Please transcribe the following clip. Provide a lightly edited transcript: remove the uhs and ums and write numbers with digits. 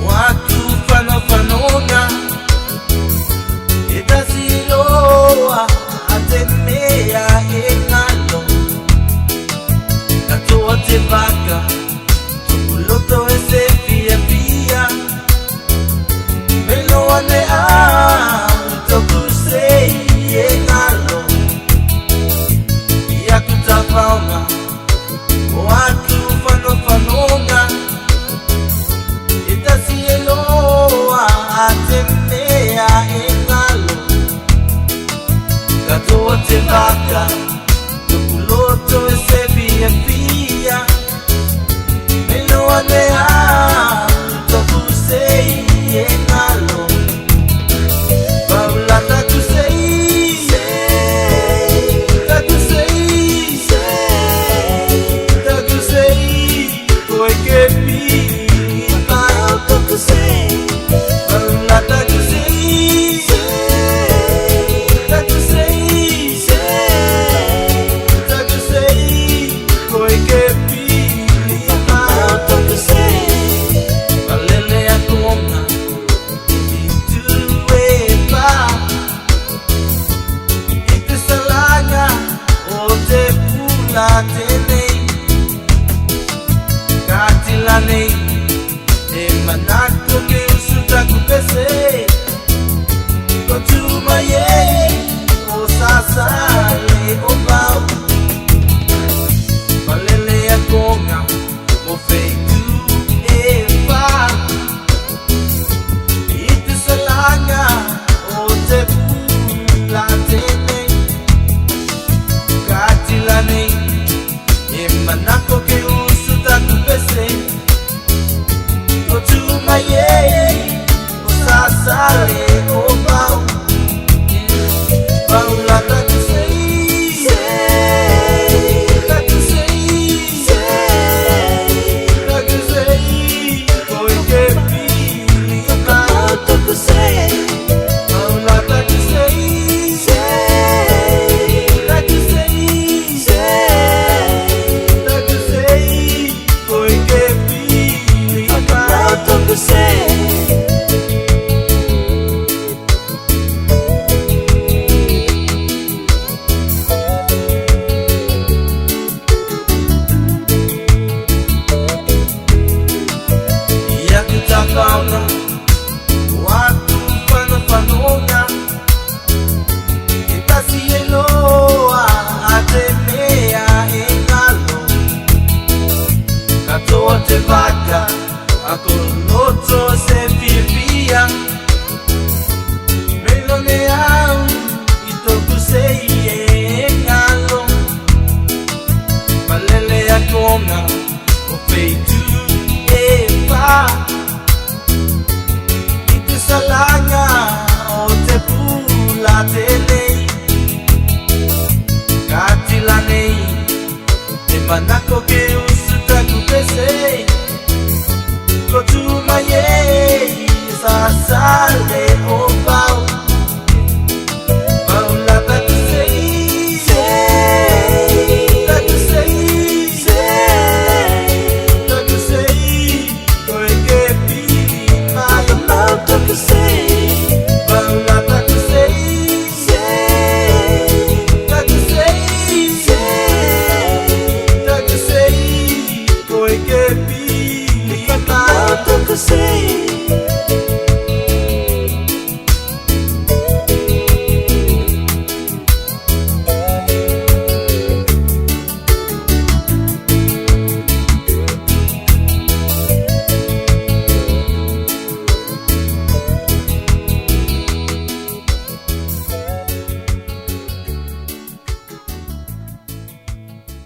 watu fanofanona itasiloa atemea engalo katoa tebaka tukuloto ese pia pia melo wane tokusei engalo ya kutafauna watu fanofanona itasiloa atemea engalo katoa tebaka tukuloto ese pia pia melo wane tokusei engalo Paula takusei koekepi Paula takusei Katilane manako ke usuta kupese kotuma ye osasa le obau malele ya konga ofeitu eva itisalanga otepula tene katilane manako ke usuta kupese kotuma ye osasa le obau Paula takusei koekepi Paula takusei Fauna watu fanofanona itasiloa atemea engalo katoa tebaka akoloto sefifia melone au itokusei engalo malele ya konga ofeitu eva salanga otepula tele katilane emanako ke usuta kupese kotuma ye sasale obau Paula takusei koekepi Paula takusei koekepi Paula takusei